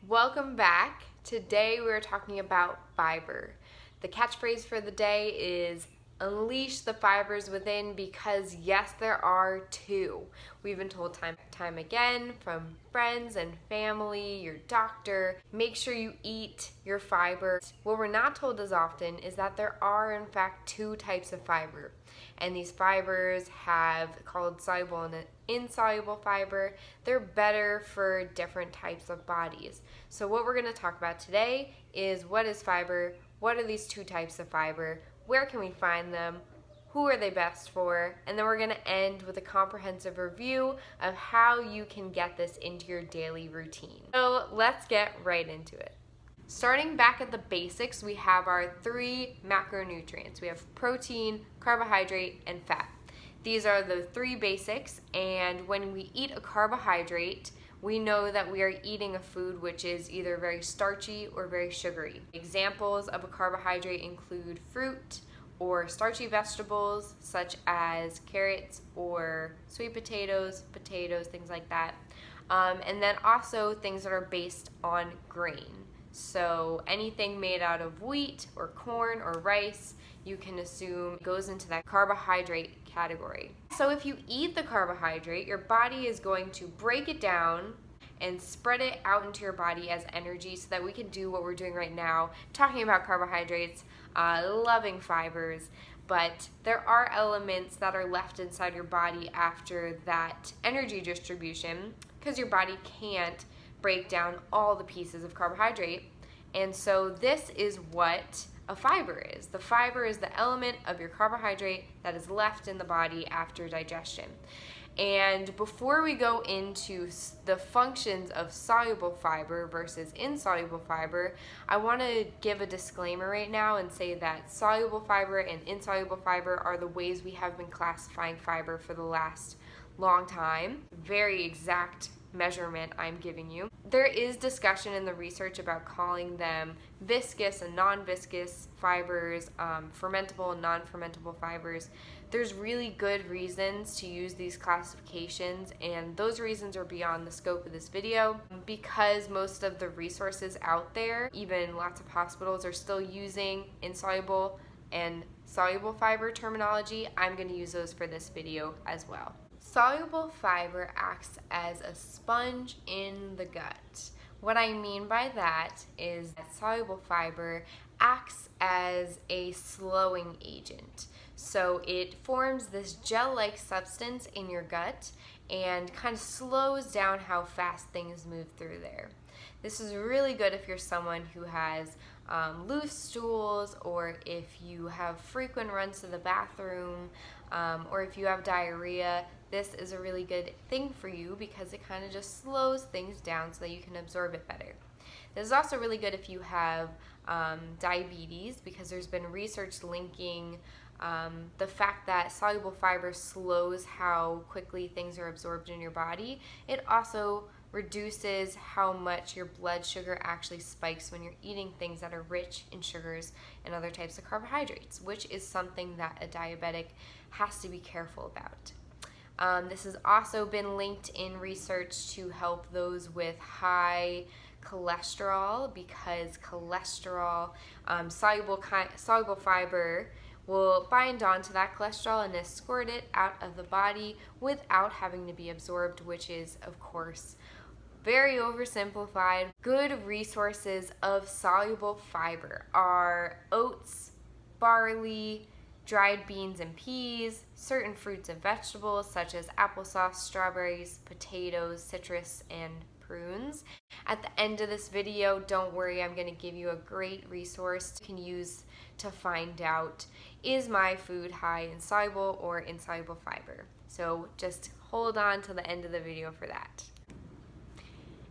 Welcome back. Today we're talking about fiber. The catchphrase for the day is unleash the fibers within, because yes, there are two. We've been told time and time again from friends and family, your doctor, make sure you eat your fiber. What we're not told as often is that there are in fact two types of fiber. And these fibers have called soluble and insoluble fiber. They're better for different types of bodies. So what we're going to talk about today is what is fiber, what are these two types of fiber, where can we find them, who are they best for, and then we're going to end with a comprehensive review of how you can get this into your daily routine. So let's get right into it. Starting back at the basics, we have our three macronutrients. We have protein, carbohydrate, and fat. These are the three basics, and when we eat a carbohydrate, we know that we are eating a food which is either very starchy or very sugary. Examples of a carbohydrate include fruit or starchy vegetables such as carrots or sweet potatoes, things like that. And then also things that are based on grain. So anything made out of wheat or corn or rice, you can assume goes into that carbohydrate category. So if you eat the carbohydrate, your body is going to break it down and spread it out into your body as energy so that we can do what we're doing right now, talking about carbohydrates, loving fibers. But there are elements that are left inside your body after that energy distribution because your body can't break down all the pieces of carbohydrate. And so this is what a fiber is. The fiber is the element of your carbohydrate that is left in the body after digestion. And before we go into the functions of soluble fiber versus insoluble fiber, I want to give a disclaimer right now and say that soluble fiber and insoluble fiber are the ways we have been classifying fiber for the last long time. Very exact measurement I'm giving you. There is discussion in the research about calling them viscous and non-viscous fibers, fermentable and non-fermentable fibers. There's really good reasons to use these classifications, and those reasons are beyond the scope of this video because most of the resources out there, even lots of hospitals, are still using insoluble and soluble fiber terminology. I'm going to use those for this video as well. Soluble fiber acts as a sponge in the gut. What I mean by that is that soluble fiber acts as a slowing agent. So it forms this gel-like substance in your gut and kind of slows down how fast things move through there. This is really good if you're someone who has loose stools, or if you have frequent runs to the bathroom, or if you have diarrhea. This is a really good thing for you because it kind of just slows things down so that you can absorb it better. This is also really good if you have diabetes, because there's been research linking the fact that soluble fiber slows how quickly things are absorbed in your body. It also reduces how much your blood sugar actually spikes when you're eating things that are rich in sugars and other types of carbohydrates, which is something that a diabetic has to be careful about. This has also been linked in research to help those with high cholesterol, because cholesterol, soluble fiber will bind onto that cholesterol and escort it out of the body without having to be absorbed, which is, of course, very oversimplified. Good resources of soluble fiber are oats, barley, dried beans and peas, certain fruits and vegetables such as applesauce, strawberries, potatoes, citrus, and prunes. At the end of this video, don't worry, I'm going to give you a great resource you can use to find out, is my food high in soluble or insoluble fiber? So just hold on to the end of the video for that.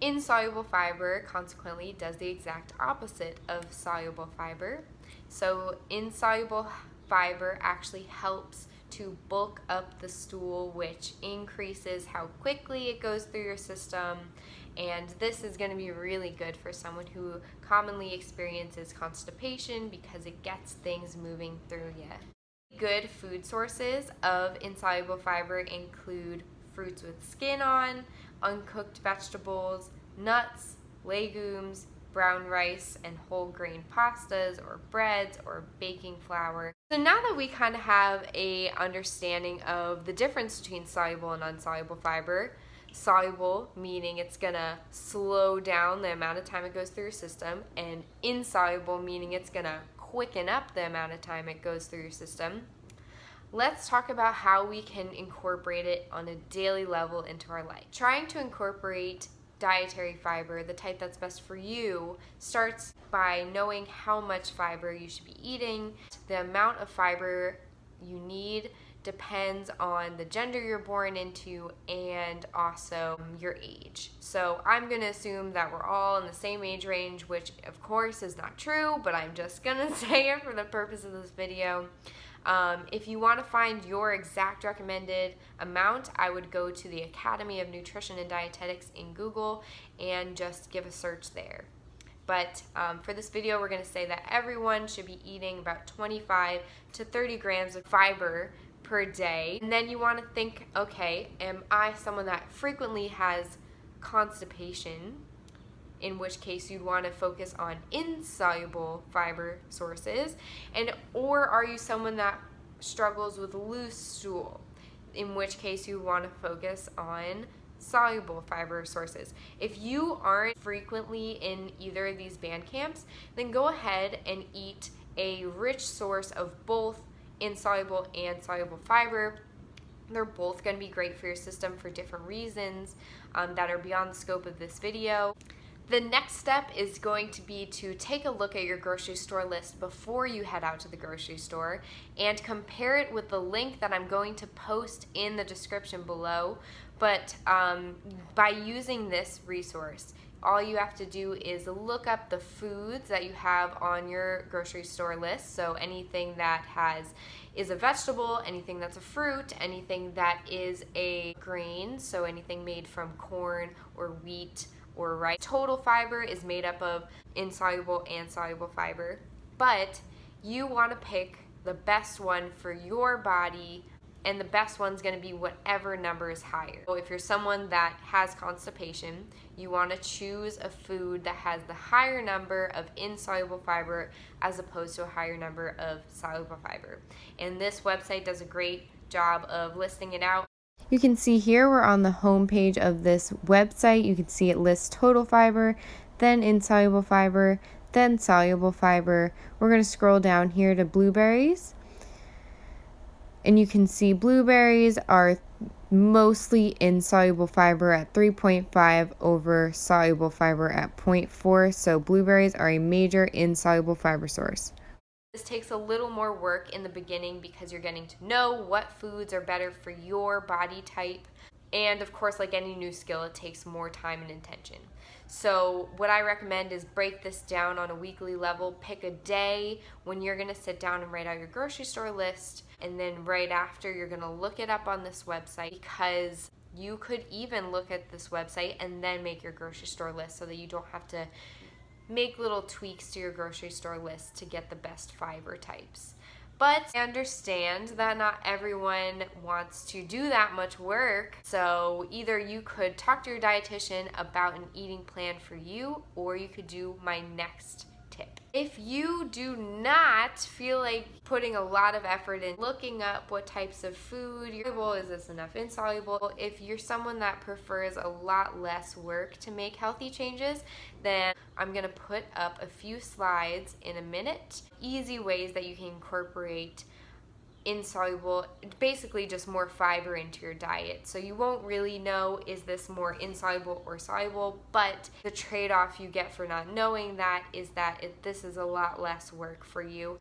Insoluble fiber, consequently, does the exact opposite of soluble fiber. So insoluble fiber actually helps to bulk up the stool, which increases how quickly it goes through your system, and this is going to be really good for someone who commonly experiences constipation because it gets things moving through you. Good food sources of insoluble fiber include fruits with skin on, uncooked vegetables, nuts, legumes, brown rice, and whole grain pastas or breads or baking flour. So now that we kind of have a understanding of the difference between soluble and insoluble fiber, soluble meaning it's gonna slow down the amount of time it goes through your system, and insoluble meaning it's gonna quicken up the amount of time it goes through your system, let's talk about how we can incorporate it on a daily level into our life. Trying to incorporate dietary fiber, the type that's best for you, starts by knowing how much fiber you should be eating. The amount of fiber you need depends on the gender you're born into and also your age. So I'm going to assume that we're all in the same age range, which of course is not true, but I'm just going to say it for the purpose of this video. If you want to find your exact recommended amount, I would go to the Academy of Nutrition and Dietetics in Google and just give a search there. But for this video, we're going to say that everyone should be eating about 25 to 30 grams of fiber per day. And then you want to think, okay, am I someone that frequently has constipation? In which case you'd want to focus on insoluble fiber sources, or are you someone that struggles with loose stool, in which case you want to focus on soluble fiber sources. If you aren't frequently in either of these band camps, then go ahead and eat a rich source of both insoluble and soluble fiber. They're both going to be great for your system for different reasons that are beyond the scope of this video. The next step is going to be to take a look at your grocery store list before you head out to the grocery store and compare it with the link that I'm going to post in the description below. But by using this resource, all you have to do is look up the foods that you have on your grocery store list. So anything that is a vegetable, anything that's a fruit, anything that is a grain, so anything made from corn or wheat or rice. Total fiber is made up of insoluble and soluble fiber, but you want to pick the best one for your body, and the best one's going to be whatever number is higher. So if you're someone that has constipation, you want to choose a food that has the higher number of insoluble fiber as opposed to a higher number of soluble fiber. And this website does a great job of listing it out. You can see here we're on the home page of this website. You can see it lists total fiber, then insoluble fiber, then soluble fiber. We're going to scroll down here to blueberries. And you can see blueberries are mostly insoluble fiber at 3.5 over soluble fiber at 0.4. So blueberries are a major insoluble fiber source. This takes a little more work in the beginning because you're getting to know what foods are better for your body type. And of course, like any new skill, it takes more time and intention. So what I recommend is break this down on a weekly level. Pick a day when you're going to sit down and write out your grocery store list. And then right after, you're going to look it up on this website, because you could even look at this website and then make your grocery store list so that you don't have to make little tweaks to your grocery store list to get the best fiber types. But I understand that not everyone wants to do that much work, so either you could talk to your dietitian about an eating plan for you, or you could do my next tip. If you do not feel like putting a lot of effort in looking up what types of food, is this enough insoluble? If you're someone that prefers a lot less work to make healthy changes, then I'm going to put up a few slides in a minute. Easy ways that you can incorporate insoluble, basically just more fiber into your diet. So you won't really know, is this more insoluble or soluble, but the trade-off you get for not knowing that is that this is a lot less work for you.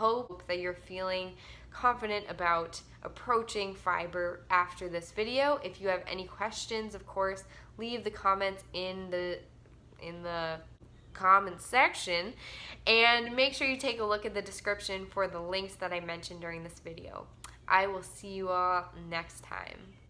hope that you're feeling confident about approaching fiber after this video. If you have any questions, of course, leave the comments in the comment section, and make sure you take a look at the description for the links that I mentioned during this video. I will see you all next time.